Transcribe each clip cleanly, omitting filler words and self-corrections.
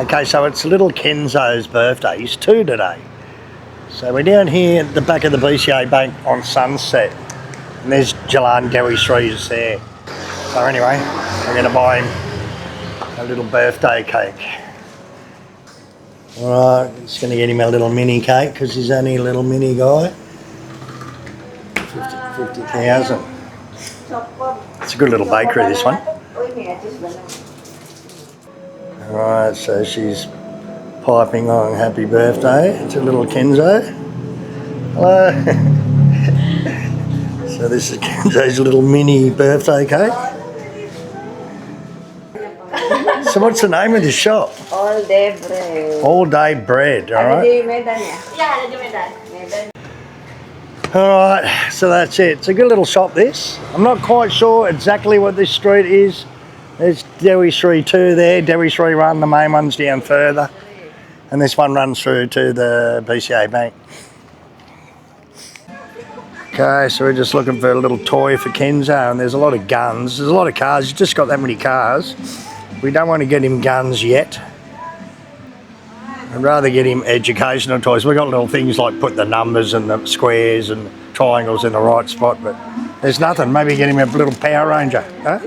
Okay, so it's little Kenzo's birthday. He's 2 today. So we're down here at the back of the BCA Bank on Sunset. And there's Jalan Dewi Sri's there. So anyway, we're going to buy him a little birthday cake. Alright, just going to get him a little mini cake because he's only a little mini guy. 50,000. It's a good little bakery, this one. Alright, so she's piping on happy birthday to little Kenzo. Hello. So this is Kenzo's little mini birthday cake. So what's the name of this shop? All Day Bread. All Day Bread, alright? Alright, so that's it. It's a good little shop, this. I'm not quite sure exactly what this street is. There's Dewi Sri 2 there, Dewi Sri 1, the main one's down further. And this one runs through to the BCA Bank. Okay, so we're just looking for a little toy for Kenzo, and there's a lot of guns. There's a lot of cars, he's just got that many cars. We don't want to get him guns yet. I'd rather get him educational toys. We've got little things like put the numbers and the squares and triangles in the right spot, but there's nothing. Maybe get him a little Power Ranger, huh?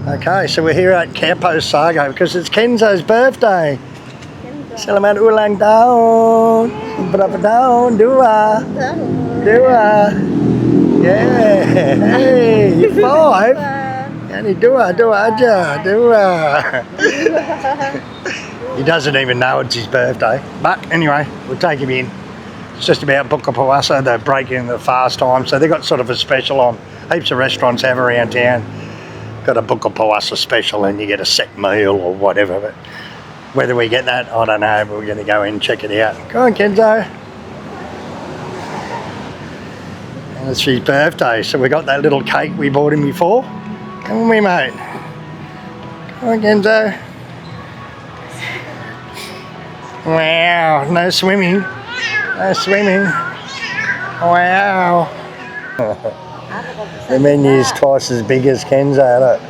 Okay, so we're here at Campo Saga because it's Kenzo's birthday. Selamat ulang tahun. Berapa tahun? 2. 2. Yeah. Hey, you're 5. Yani 2 aja. 2. He doesn't even know it's his birthday. But anyway, we'll take him in. It's just about Buka Puasa. They're breaking the fast time, so they've got sort of a special on. Heaps of restaurants have around town. Got a Buka Puasa special and you get a set meal or whatever, but whether we get that, I don't know, but we're going to go in and check it out. Go on, Kenzo. And it's his birthday, so we got that little cake we bought him before. Come on, mate. Come on, Kenzo. Wow, no swimming. No swimming. Wow. The menu's twice as big as Kenzo, look.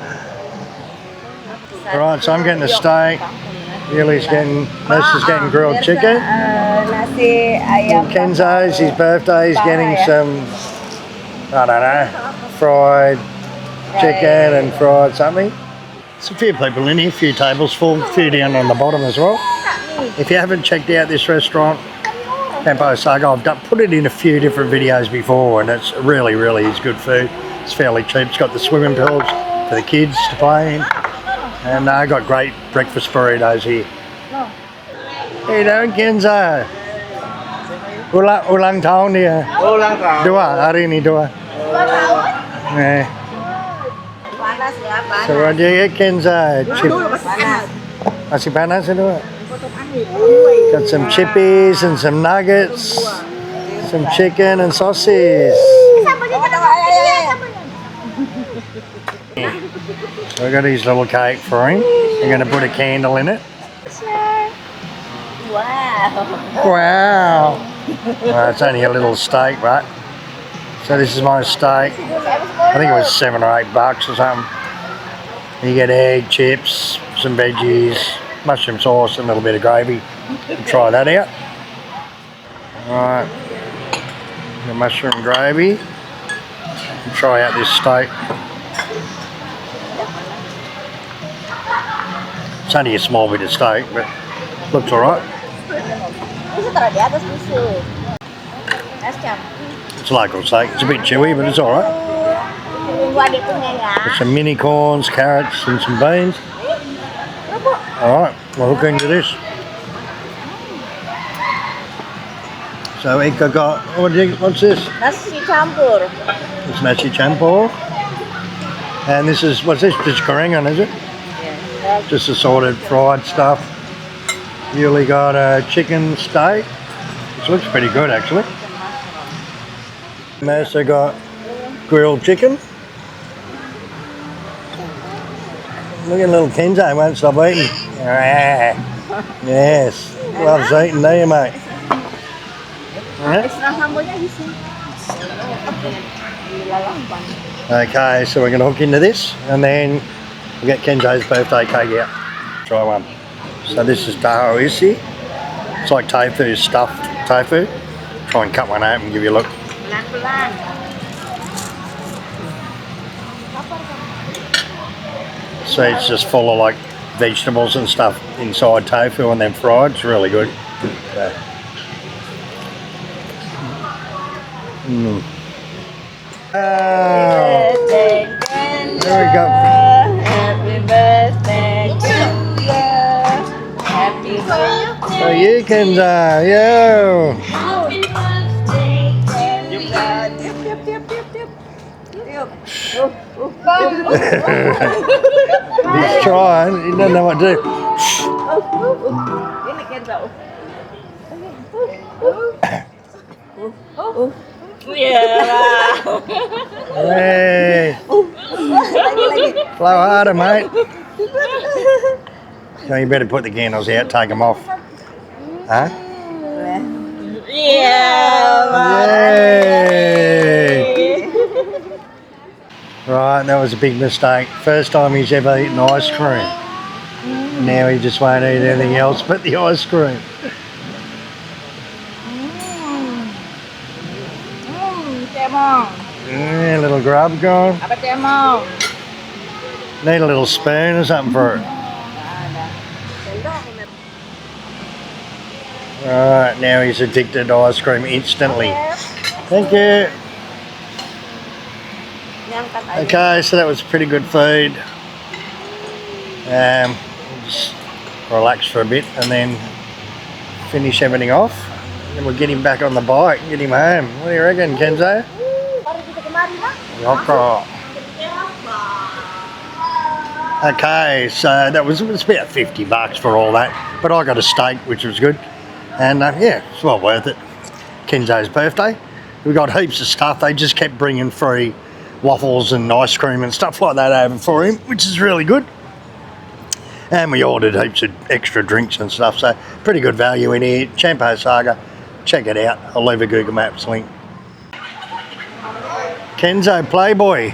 Alright, so I'm getting a steak. Lily's getting, Nessa's getting grilled chicken. Kenzo's, his birthday, he's getting some, I don't know, fried chicken and fried something. There's a few people in here, a few tables full, a few down on the bottom as well. If you haven't checked out this restaurant, Campo Saga, I've put it in a few different videos before, and it's really is good food. It's fairly cheap. It's got the swimming pools for the kids to play in, and I got great breakfast burritos here. How you doing, Kenzo? Ulang tahun dia. Ulang tahun. 2, hari ini 2. So what do you get, Kenzo? Masih panas itu? Got some chippies and some nuggets, some chicken and sausage. So I got his little cake for him. I'm going to put a candle in it. Wow. Well, it's only a little steak, right? So this is my steak. I think it was $7 or $8 or something. You get egg, chips, some veggies, mushroom sauce and a little bit of gravy. We'll try that out. Alright, the mushroom gravy. We'll try out this steak. It's only a small bit of steak, but looks alright. It's local steak. It's a bit chewy, but it's alright. Got some mini corns, carrots and some beans. Alright, we'll hook into this. So Ika got, what's this? Nasi campur. It's nasi campur. And this is, what's this? Just gorengan, is it? Yeah. Just assorted fried stuff. Yuli got a chicken steak, which looks pretty good actually. Masa got grilled chicken. Look at little Kenzo, won't stop eating. Yes, loves eating, do you, mate? Okay, so we're going to hook into this and then we'll get Kenzo's birthday cake out. Try one. So this is tahoisi. It's like tofu, stuffed tofu. Try and cut one open and give you a look. So it's just full of like vegetables and stuff inside tofu and then fried. It's really good. So. Birthday, There we go. Happy birthday to you. Happy birthday. So you can, yo. Happy birthday, He's trying. He doesn't know what to do. Ini Kenzo. Hey. Blow harder, mate. So you better put the candles out, take them off. Huh? Yay! Right, that was a big mistake. First time he's ever eaten ice cream. Now he just won't eat anything else but the ice cream. Yeah, a little grub gone. Need a little spoon or something for it. Right, now he's addicted to ice cream instantly. Thank you. Okay, so that was pretty good food. We'll just relax for a bit and then finish everything off. Then we'll get him back on the bike and get him home. What do you reckon, Kenzo? Rocker. Okay, so that was about 50 bucks for all that, but I got a steak, which was good, and yeah, it's well worth it. Kenzo's birthday. We got heaps of stuff. They just kept bringing free waffles and ice cream and stuff like that over for him, which is really good. And we ordered heaps of extra drinks and stuff, so pretty good value in here. Campo Saga, check it out. I'll leave a Google Maps link. Kenzo Playboy.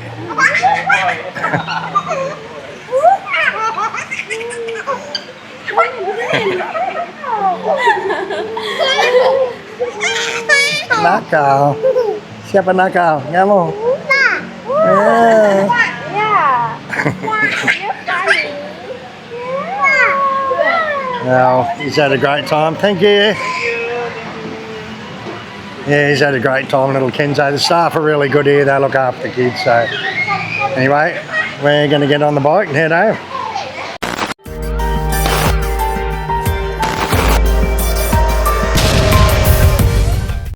Nakal. Siapa nakal? Kamu? Well, he's had a great time. Thank you. Yeah, he's had a great time, little Kenzo. The staff are really good here. They look after the kids. So anyway, we're going to get on the bike and head home.